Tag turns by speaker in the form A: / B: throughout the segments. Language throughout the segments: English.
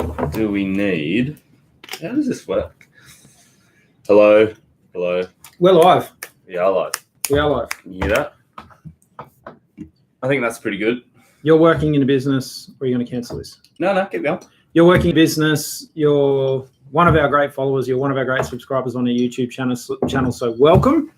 A: do we need? How does this work? Hello.
B: We're live.
A: Yeah, live.
B: We are live.
A: Can you hear that? I think that's pretty good.
B: You're working in a business, or are you going to cancel this?
A: No, keep going.
B: You're working in business. You're one of our great followers. You're one of our great subscribers on our YouTube channel. So welcome.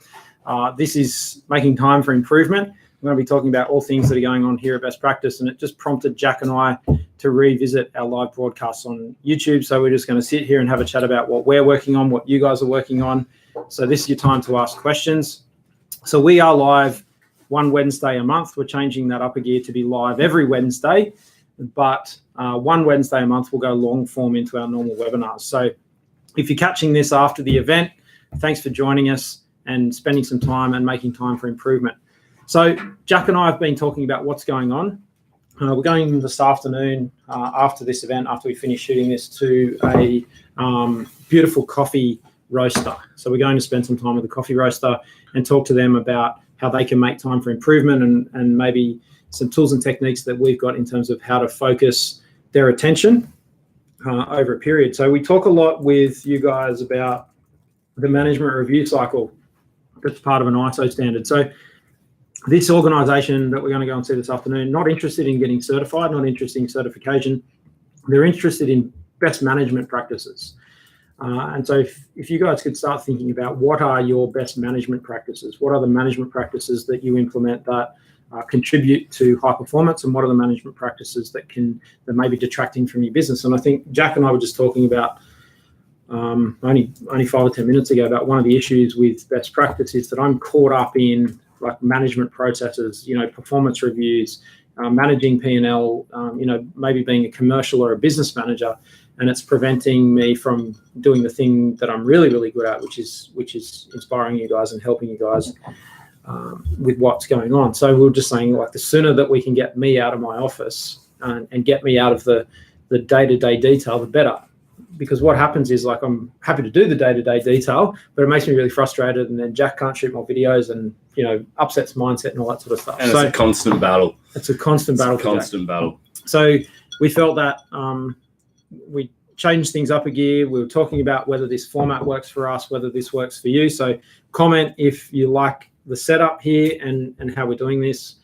B: This is Making Time for Improvement. We're going to be talking about all things that are going on here at Best Practice, and it just prompted Jack and I to revisit our live broadcasts on YouTube. So we're just going to sit here and have a chat about what we're working on, what you guys are working on. So this is your time to ask questions. So we are live one Wednesday a month. We're changing that up a gear to be live every Wednesday, but one Wednesday a month we'll go long form into our normal webinars. So if you're catching this after the event, thanks for joining us and spending some time and making time for improvement. So Jack and I have been talking about what's going on. We're going this afternoon after this event, after we finish shooting this, to a beautiful coffee roaster. So we're going to spend some time with the coffee roaster and talk to them about how they can make time for improvement and maybe some tools and techniques that we've got in terms of how to focus their attention over a period. So we talk a lot with you guys about the management review cycle. That's part of an ISO standard. So this organization that we're going to go and see this afternoon, not interested in getting certified, not interested in certification. They're interested in best management practices. And so if you guys could start thinking about what are your best management practices, what are the management practices that you implement that contribute to high performance, and what are the management practices that may be detracting from your business. And I think Jack and I were just talking about only 5 or 10 minutes ago about one of the issues with best practice is that I'm caught up in like management processes, performance reviews, managing P&L, maybe being a commercial or a business manager, and it's preventing me from doing the thing that I'm really, really good at, which is inspiring you guys and helping you guys with what's going on. So we were just saying, like, the sooner that we can get me out of my office and get me out of the day-to-day detail, the better. Because what happens is, like, I'm happy to do the day-to-day detail, but it makes me really frustrated, and then Jack can't shoot more videos and, upsets mindset and all that sort of stuff.
A: And it's a constant battle.
B: It's a constant battle.
A: Constant battle.
B: So we felt that we changed things up a gear. We were talking about whether this format works for us, whether this works for you. So comment if you like the setup here and how we're doing this.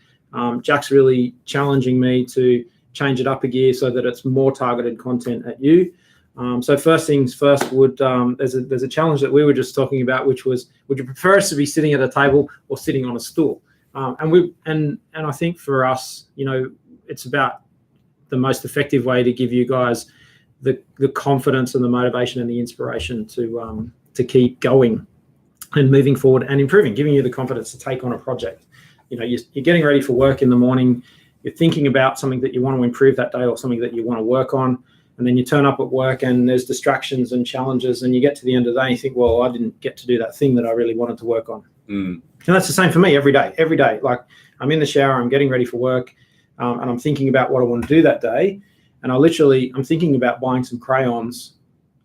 B: Jack's really challenging me to change it up a gear so that it's more targeted content at you. So first things first, there's a challenge that we were just talking about, which was, would you prefer us to be sitting at a table or sitting on a stool? And I think for us, it's about the most effective way to give you guys the confidence and the motivation and the inspiration to keep going and moving forward and improving, giving you the confidence to take on a project. You're getting ready for work in the morning, you're thinking about something that you want to improve that day or something that you want to work on. And then you turn up at work and there's distractions and challenges, and you get to the end of the day and you think, well, I didn't get to do that thing that I really wanted to work on. And that's the same for me every day. Like, I'm in the shower, I'm getting ready for work, and I'm thinking about what I want to do that day. And I'm thinking about buying some crayons.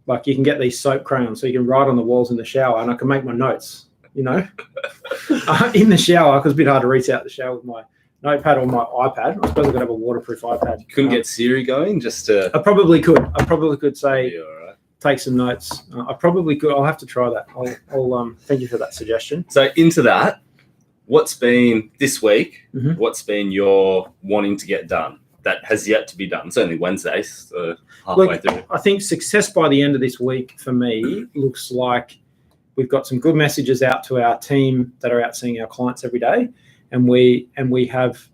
B: Like, you can get these soap crayons so you can write on the walls in the shower, and I can make my notes, in the shower, because it's a bit hard to reach out the shower with my notepad or my iPad. I suppose I could have a waterproof iPad.
A: You couldn't get Siri going just to...
B: I probably could say,
A: yeah, all right.
B: Take some notes. I probably could. I'll have to try that. I'll thank you for that suggestion.
A: So into that, what's been this week?
B: Mm-hmm.
A: What's been your wanting to get done that has yet to be done? It's only Wednesday, so halfway through.
B: I think success by the end of this week for me looks like we've got some good messages out to our team that are out seeing our clients every day. And we have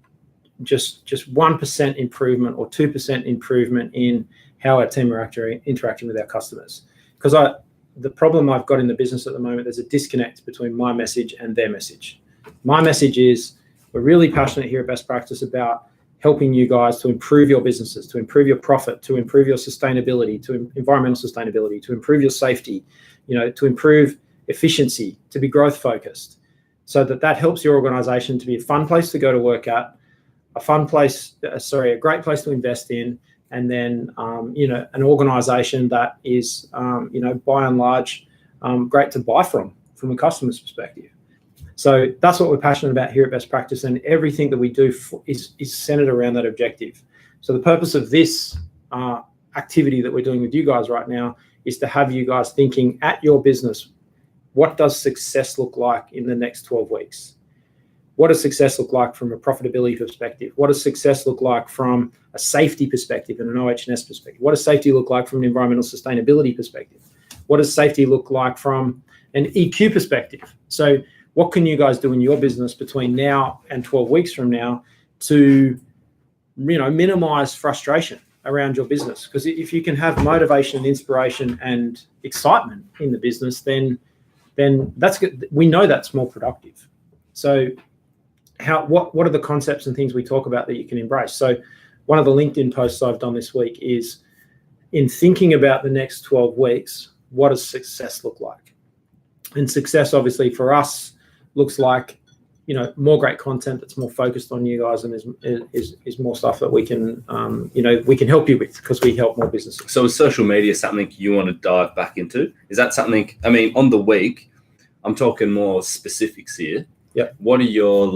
B: just 1% improvement or 2% improvement in how our team are interacting with our customers. Because the problem I've got in the business at the moment, there's a disconnect between my message and their message. My message is, we're really passionate here at Best Practice about helping you guys to improve your businesses, to improve your profit, to improve your sustainability, to environmental sustainability, to improve your safety, to improve efficiency, to be growth focused. So that helps your organization to be a fun place to go to work at, a great place to invest in, and then, an organization that is, by and large, great to buy from a customer's perspective. So that's what we're passionate about here at Best Practice, and everything that we do is centered around that objective. So the purpose of this activity that we're doing with you guys right now is to have you guys thinking at your business, what does success look like in the next 12 weeks? What does success look like from a profitability perspective? What does success look like from a safety perspective and an OH&S perspective? What does safety look like from an environmental sustainability perspective? What does safety look like from an EQ perspective? So what can you guys do in your business between now and 12 weeks from now to, minimize frustration around your business? Because if you can have motivation and inspiration and excitement in the business, then that's good. We know that's more productive. So what are the concepts and things we talk about that you can embrace? So one of the LinkedIn posts I've done this week is, in thinking about the next 12 weeks, what does success look like? And success, obviously, for us looks like, more great content that's more focused on you guys, and is more stuff that we can, we can help you with, because we help more businesses.
A: So is social media something you want to dive back into? Is that something, on the week, I'm talking more specifics here.
B: Yeah.
A: What are your,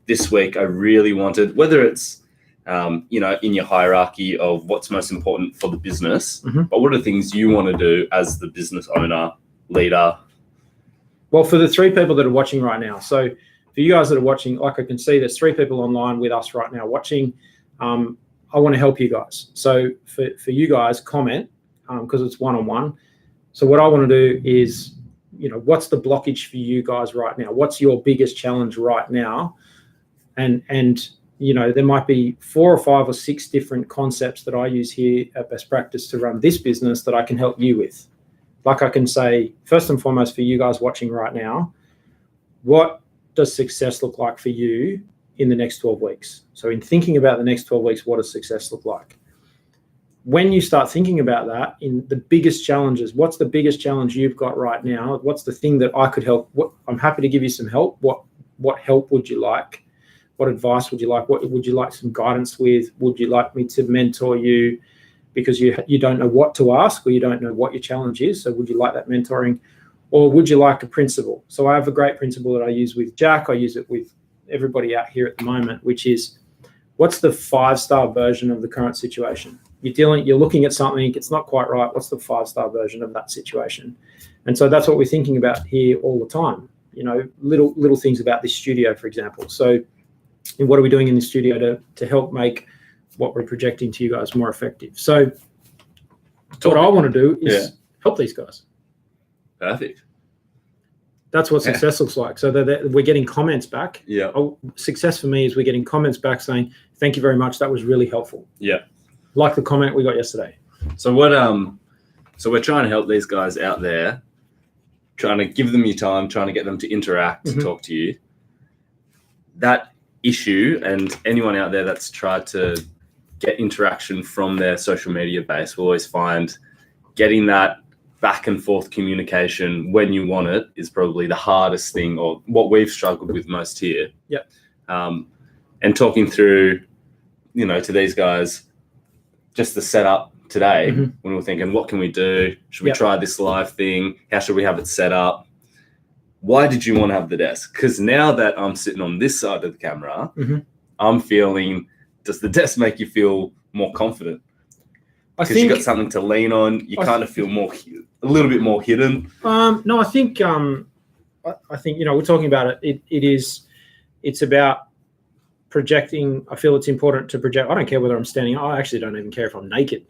A: this week I really wanted, whether it's, in your hierarchy of what's most important for the business, but what are the things you want to do as the business owner, leader?
B: Well, for the 3 people that are watching right now, so for you guys that are watching, I can see there's 3 people online with us right now watching. I want to help you guys. So for you guys, comment, because it's one-on-one. So what I want to do is, what's the blockage for you guys right now? What's your biggest challenge right now? And there might be 4 or 5 or 6 different concepts that I use here at Best Practice to run this business that I can help you with. Like I can say, first and foremost, for you guys watching right now, what does success look like for you in the next 12 weeks? So in thinking about the next 12 weeks, what does success look like? When you start thinking about that, in the biggest challenges, what's the biggest challenge you've got right now? What's the thing that I could help? I'm happy to give you some help. What help would you like? What advice would you like? What would you like some guidance with? Would you like me to mentor you because you don't know what to ask, or you don't know what your challenge is? So would you like that mentoring? Or would you like a principle? So I have a great principle that I use with Jack. I use it with everybody out here at the moment, which is, what's the 5-star version of the current situation? You're looking at something, it's not quite right. What's the 5-star version of that situation? And so that's what we're thinking about here all the time. Little things about this studio, for example. So what are we doing in the studio to help make what we're projecting to you guys more effective? So what I want to do is help these guys.
A: Perfect.
B: That's what success looks like. So that we're getting comments back.
A: Yeah.
B: Success for me is we're getting comments back saying, thank you very much. That was really helpful.
A: Yeah.
B: Like the comment we got yesterday.
A: So so we're trying to help these guys out there, trying to give them your time, trying to get them to interact, to talk to you. That issue, and anyone out there that's tried to get interaction from their social media base will always find getting that back and forth communication when you want it is probably the hardest thing, or what we've struggled with most here.
B: Yeah.
A: And talking through, to these guys, just the setup today, when we were thinking, what can we do? Should we try this live thing? How should we have it set up? Why did you want to have the desk? Because now that I'm sitting on this side of the camera, I'm feeling, does the desk make you feel more confident? Because you've got something to lean on. You kind of feel a little bit more hidden.
B: No, I think we're talking about it. It's about projecting. I feel it's important to project. I don't care whether I'm standing. I actually don't even care if I'm naked.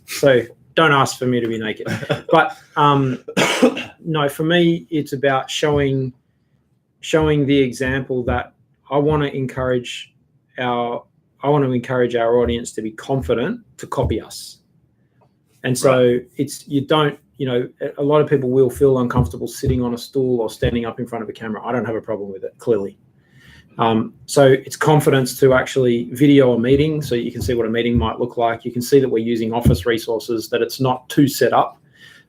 B: So don't ask for me to be naked. But no, for me, it's about showing the example that I want to encourage our audience to be confident to copy us. And so a lot of people will feel uncomfortable sitting on a stool or standing up in front of a camera. I don't have a problem with it, clearly. So it's confidence to actually video a meeting so you can see what a meeting might look like. You can see that we're using office resources, that it's not too set up.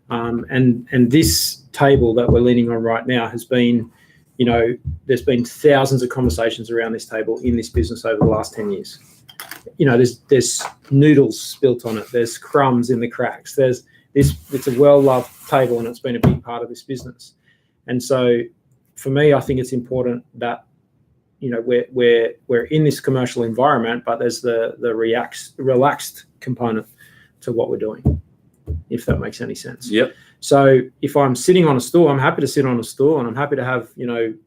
B: And this table that we're leaning on right now has been, there's been thousands of conversations around this table in this business over the last 10 years. There's noodles spilt on it. There's crumbs in the cracks. It's a well-loved table, and it's been a big part of this business. And so for me, I think it's important that, we're in this commercial environment, but there's the relaxed component to what we're doing, if that makes any sense.
A: Yep.
B: So if I'm sitting on a stool, I'm happy to sit on a stool, and I'm happy to have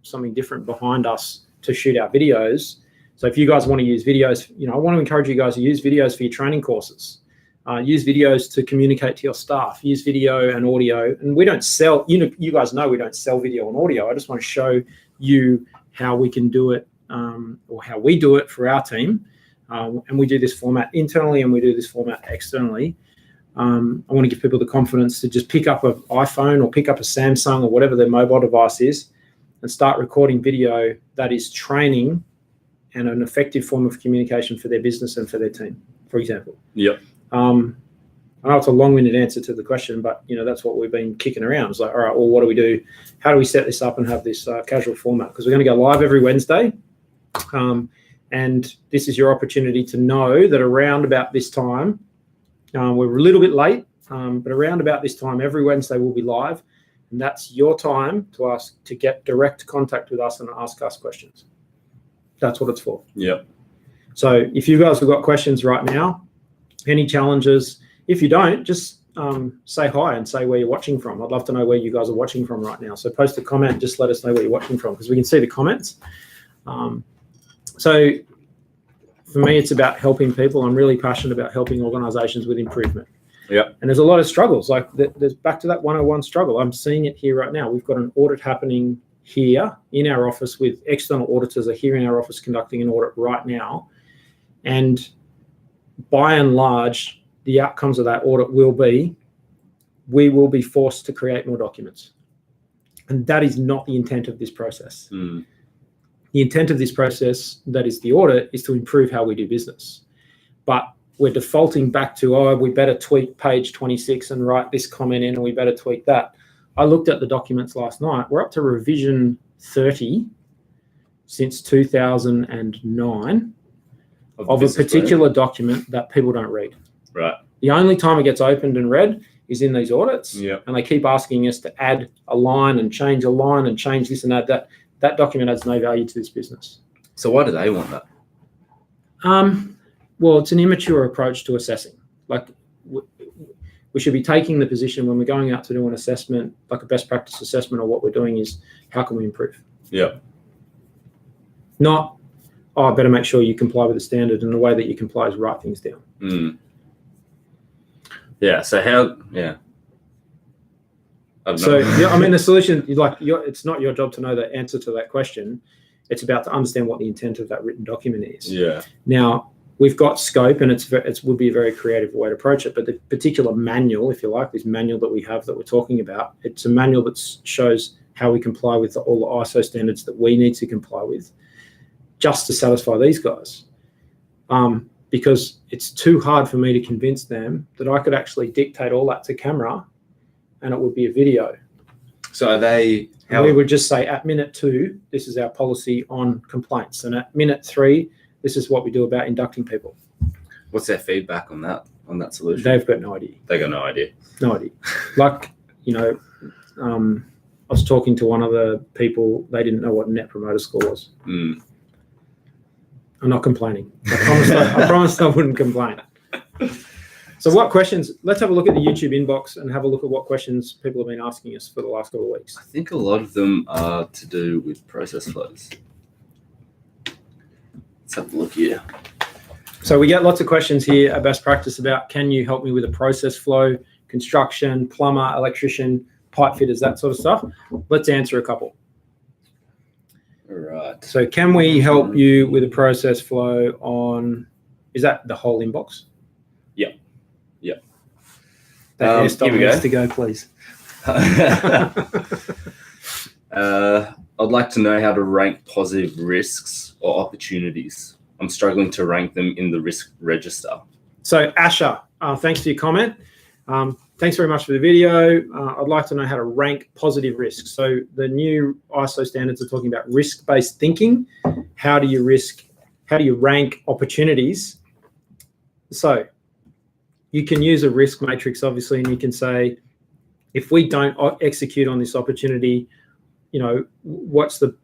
B: something different behind us to shoot our videos. So if you guys want to use videos, I want to encourage you guys to use videos for your training courses. Use videos to communicate to your staff. Use video and audio. And we don't sell, you guys know we don't sell video and audio. I just want to show you how we can do it, or how we do it for our team. And we do this format internally, and we do this format externally. I want to give people the confidence to just pick up an iPhone or pick up a Samsung or whatever their mobile device is and start recording video that is training and an effective form of communication for their business and for their team, for example.
A: Yep.
B: I know it's a long-winded answer to the question, but that's what we've been kicking around. It's like, all right, well, what do we do? How do we set this up and have this casual format? Because we're going to go live every Wednesday. And this is your opportunity to know that around about this time, we're a little bit late, but around about this time, every Wednesday we'll be live. And that's your time to get direct contact with us and ask us questions. That's what it's for.
A: Yep.
B: So if you guys have got questions right now, any challenges, if you don't, just say hi and say where you're watching from. I'd love to know where you guys are watching from right now. So post a comment, just let us know where you're watching from, because we can see the comments. So for me, it's about helping people. I'm really passionate about helping organizations with improvement.
A: Yeah.
B: And there's a lot of struggles. Like there's back to that 101 struggle. I'm seeing it here right now. We've got an audit happening here in our office, with external auditors are here in our office conducting an audit right now. And by and large, the outcomes of that audit will be, we will be forced to create more documents. And that is not the intent of this process.
A: Mm.
B: The intent of this process, that is the audit, is to improve how we do business. But we're defaulting back to, we better tweak page 26 and write this comment in, and we better tweak that. I looked at the documents last night. We're up to revision 30 since 2009 of a particular document that people don't read.
A: Right.
B: The only time it gets opened and read is in these audits.
A: Yep.
B: And they keep asking us to add a line and change a line and change this and add that. That document adds no value to this business.
A: So why do they want that?
B: Well, it's an immature approach to assessing. Like we should be taking the position when we're going out to do an assessment, like a best practice assessment, or what we're doing is, how can we improve?
A: Yeah.
B: Not, I better make sure you comply with the standard, and the way that you comply is write things down.
A: Mm. Yeah. So how? Yeah.
B: So the solution, it's not your job to know the answer to that question. It's about to understand what the intent of that written document is.
A: Yeah.
B: Now we've got scope, and it would be a very creative way to approach it. But the particular manual, if you like, this manual that we have that we're talking about, it's a manual that shows how we comply with all the ISO standards that we need to comply with, just to satisfy these guys. Because it's too hard for me to convince them that I could actually dictate all that to camera, and it would be a video.
A: So are they?
B: We would just say, at minute 2, this is our policy on complaints, and at minute 3, this is what we do about inducting people.
A: What's their feedback on that solution?
B: They've got no idea.
A: They got no idea.
B: No idea. Like, I was talking to one of the people, they didn't know what Net Promoter Score was.
A: Mm.
B: I'm not complaining. I promised I wouldn't complain. So what questions, let's have a look at the YouTube inbox and have a look at what questions people have been asking us for the last couple of weeks.
A: I think a lot of them are to do with process flows. Let's have a look here.
B: So we get lots of questions here at Best Practice about, can you help me with a process flow, construction, plumber, electrician, pipe fitters, that sort of stuff. Let's answer a couple.
A: All right.
B: So can we help you with a process flow on, is that the whole inbox?
A: Yep. Yep.
B: That
A: here we go.
B: To go, please.
A: I'd like to know how to rank positive risks or opportunities. I'm struggling to rank them in the risk register.
B: So Asha, thanks for your comment. Thanks very much for the video. I'd like to know how to rank positive risks. So the new ISO standards are talking about risk-based thinking. How do you rank opportunities? So you can use a risk matrix, obviously, and you can say, if we don't execute on this opportunity, what's the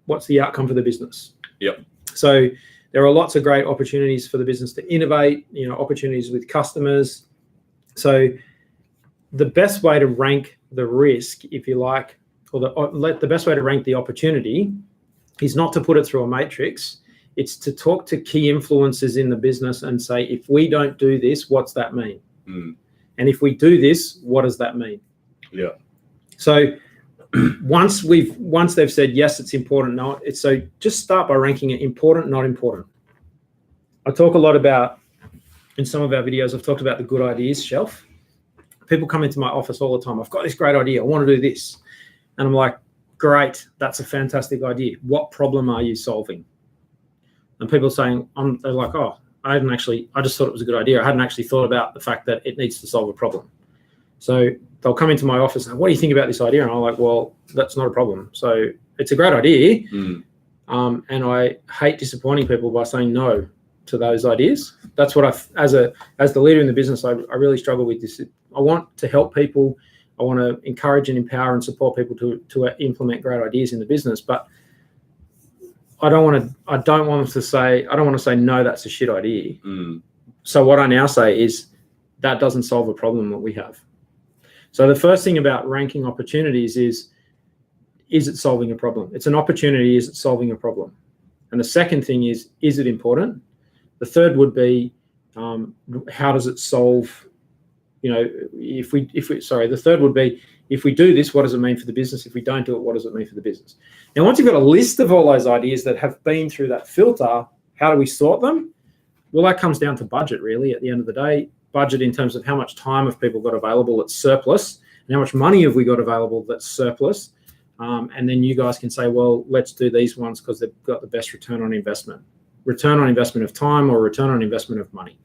B: what's the outcome for the business?
A: Yep.
B: So there are lots of great opportunities for the business to innovate, opportunities with customers. So the best way to rank the risk, if you like, or the best way to rank the opportunity is not to put it through a matrix. It's to talk to key influencers in the business and say, if we don't do this, what's that mean? And if we do this, what does that mean?
A: Yeah.
B: So once they've said, yes, it's important, no, so just start by ranking it important, not important. I talk a lot about, in some of our videos, I've talked about the good ideas shelf. People come into my office all the time. I've got this great idea. I want to do this. And I'm like, great, that's a fantastic idea. What problem are you solving? And people are saying, they're like, oh, I just thought it was a good idea. I hadn't actually thought about the fact that it needs to solve a problem. So they'll come into my office and, what do you think about this idea? And I'm like, well, that's not a problem. So it's a great idea. And I hate disappointing people by saying no to those ideas. That's what as the leader in the business, I really struggle with this. I want to help people. I want to encourage and empower and support people to implement great ideas in the business. But I don't want to say, no, that's a shit idea. So what I now say is that doesn't solve a problem that we have. So the first thing about ranking opportunities is it solving a problem? It's an opportunity. Is it solving a problem? And the second thing is it important? The third would be, how does it solve? The third would be, if we do this, what does it mean for the business? If we don't do it, what does it mean for the business? Now, once you've got a list of all those ideas that have been through that filter, how do we sort them? Well, that comes down to budget, really, at the end of the day. Budget in terms of how much time have people got available that's surplus, and how much money have we got available that's surplus. And then you guys can say, well, let's do these ones because they've got the best return on investment. Return on investment of time or return on investment of money.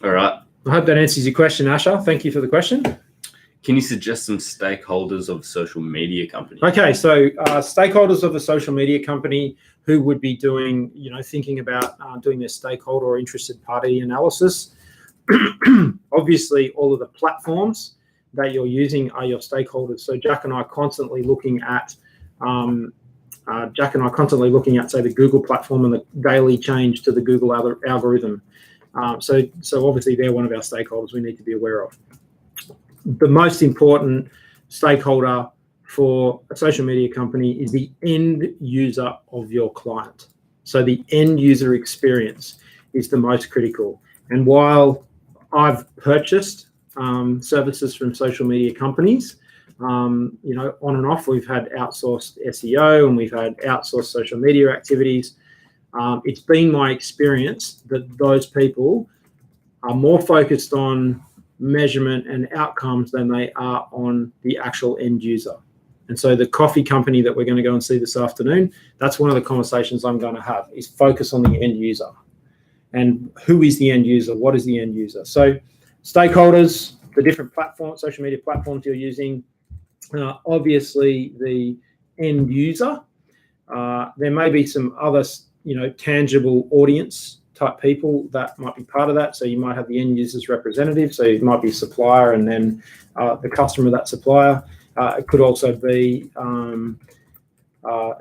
A: All right.
B: I hope that answers your question, Asher. Thank you for the question.
A: Can you suggest some stakeholders of a social media company?
B: Okay, so stakeholders of a social media company who would be doing, thinking about doing their stakeholder or interested party analysis. Obviously, all of the platforms that you're using are your stakeholders. So Jack and I are constantly looking at, say, the Google platform and the daily change to the Google algorithm. So obviously they're one of our stakeholders we need to be aware of. The most important stakeholder for a social media company is the end user of your client. So the end user experience is the most critical. And while I've purchased services from social media companies, on and off, we've had outsourced SEO and we've had outsourced social media activities. It's been my experience that those people are more focused on measurement and outcomes than they are on the actual end user. And so the coffee company that we're going to go and see this afternoon, that's one of the conversations I'm going to have, is focus on the end user. And who is the end user? What is the end user? So stakeholders, the different platforms, social media platforms you're using, obviously the end user. There may be some other, tangible audience type people that might be part of that. So you might have the end user's representative. So it might be supplier and then the customer of that supplier. It could also be,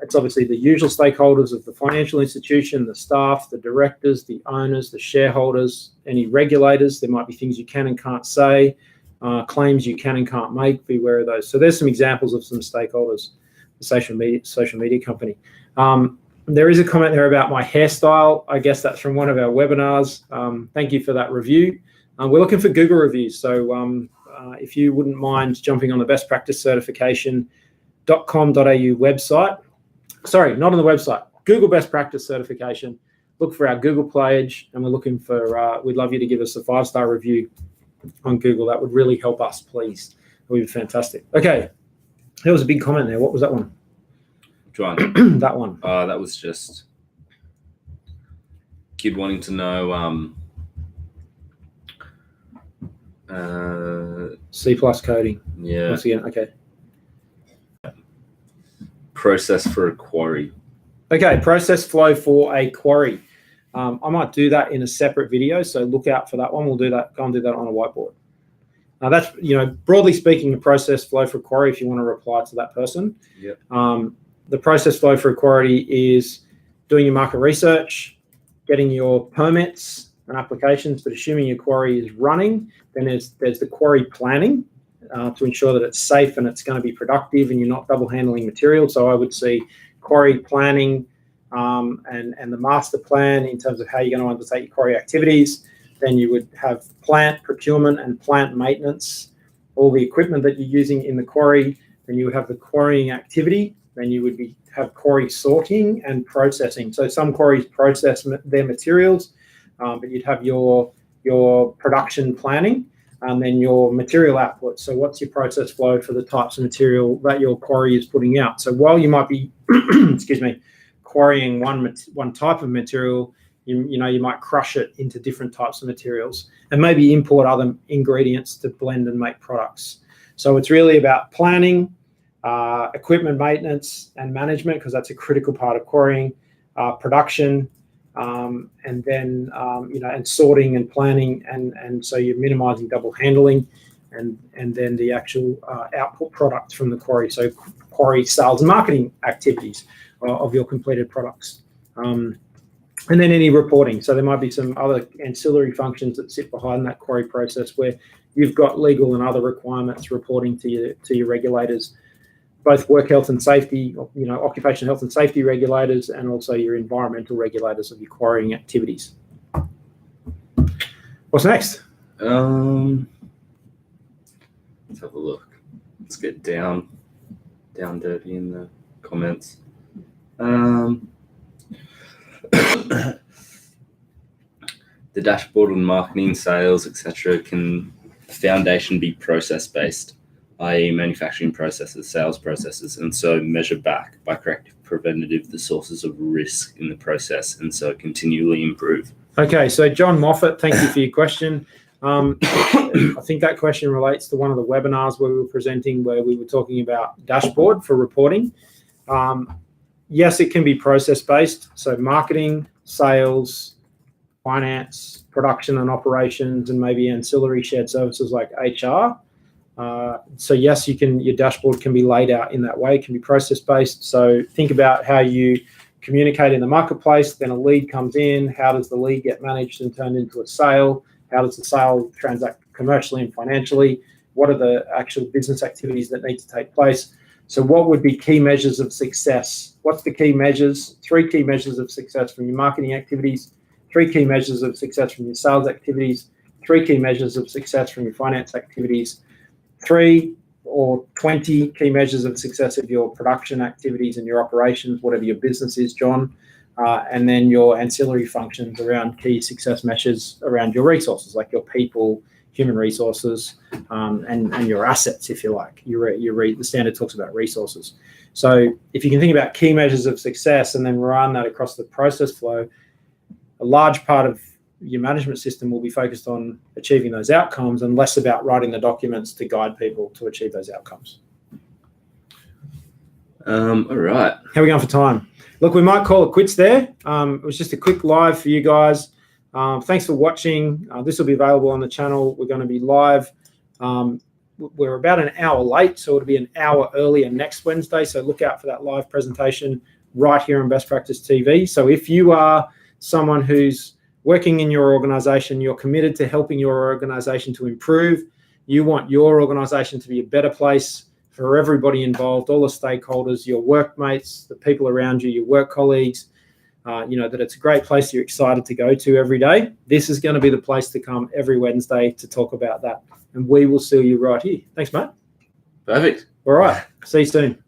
B: it's obviously the usual stakeholders of the financial institution, the staff, the directors, the owners, the shareholders, any regulators. There might be things you can and can't say, claims you can and can't make. Beware of those. So there's some examples of some stakeholders, the social media company. There is a comment there about my hairstyle. I guess that's from one of our webinars. Thank you for that review. We're looking for Google reviews. So if you wouldn't mind jumping on the best practice certification.com.au website. Sorry, not on the website. Google best practice certification. Look for our Google page, and we're looking for, we'd love you to give us a 5-star review on Google. That would really help us, please. That would be fantastic. Okay. There was a big comment there. What was that one?
A: John.
B: That one.
A: That was just kid wanting to know
B: C+ coding.
A: Yeah.
B: Once again, okay.
A: Process for a query.
B: Okay, process flow for a query. I might do that in a separate video, so look out for that one. We'll do that. Go and do that on a whiteboard. Now that's, broadly speaking, a process flow for query if you want to reply to that person.
A: Yep.
B: The process flow for a quarry is doing your market research, getting your permits and applications, but assuming your quarry is running, then there's the quarry planning to ensure that it's safe and it's going to be productive and you're not double handling material. So I would see quarry planning and the master plan in terms of how you're going to undertake your quarry activities. Then you would have plant procurement and plant maintenance, all the equipment that you're using in the quarry. Then you would have the quarrying activity. Then you would have quarry sorting and processing. So some quarries process their materials, but you'd have your production planning and then your material output. So what's your process flow for the types of material that your quarry is putting out? So while you might be, quarrying one type of material, you might crush it into different types of materials and maybe import other ingredients to blend and make products. So it's really about planning, equipment maintenance and management, because that's a critical part of quarrying, production, and then and sorting and planning, and so you're minimizing double handling, and then the actual output product from the quarry. So quarry sales and marketing activities of your completed products. And then any reporting. So there might be some other ancillary functions that sit behind that quarry process where you've got legal and other requirements reporting to your regulators, both work health and safety, occupational health and safety regulators, and also your environmental regulators of your quarrying activities. What's next?
A: Let's have a look. Let's get down dirty in the comments. The dashboard on marketing, sales, etc. Can the foundation be process-based, i.e. manufacturing processes, sales processes, and so measure back by corrective preventative the sources of risk in the process, and so continually improve?
B: Okay, so John Moffat, thank you for your question. I think that question relates to one of the webinars where we were presenting, where we were talking about dashboard for reporting. Yes, it can be process-based, so marketing, sales, finance, production and operations, and maybe ancillary shared services like HR. So yes, your dashboard can be laid out in that way. It can be process-based. So think about how you communicate in the marketplace. Then a lead comes in. How does the lead get managed and turned into a sale? How does the sale transact commercially and financially? What are the actual business activities that need to take place? So what would be key measures of success? What's the key measures? 3 key measures of success from your marketing activities, 3 key measures of success from your sales activities, 3 key measures of success from your finance activities, 3 or 20 key measures of success of your production activities and your operations, whatever your business is, John, and then your ancillary functions around key success measures around your resources, like your people, human resources, and your assets, if you like. The standard talks about resources. So if you can think about key measures of success and then run that across the process flow, a large part of your management system will be focused on achieving those outcomes and less about writing the documents to guide people to achieve those outcomes.
A: All right.
B: How are we going for time? Look, we might call it quits there. It was just a quick live for you guys. Thanks for watching. This will be available on the channel. We're going to be live. We're about an hour late, so it'll be an hour earlier next Wednesday. So look out for that live presentation right here on Best Practice TV. So if you are someone who's working in your organization, you're committed to helping your organization to improve, you want your organization to be a better place for everybody involved, all the stakeholders, your workmates, the people around you, your work colleagues, that it's a great place you're excited to go to every day. This is going to be the place to come every Wednesday to talk about that. And we will see you right here. Thanks, mate.
A: Perfect.
B: All right. See you soon.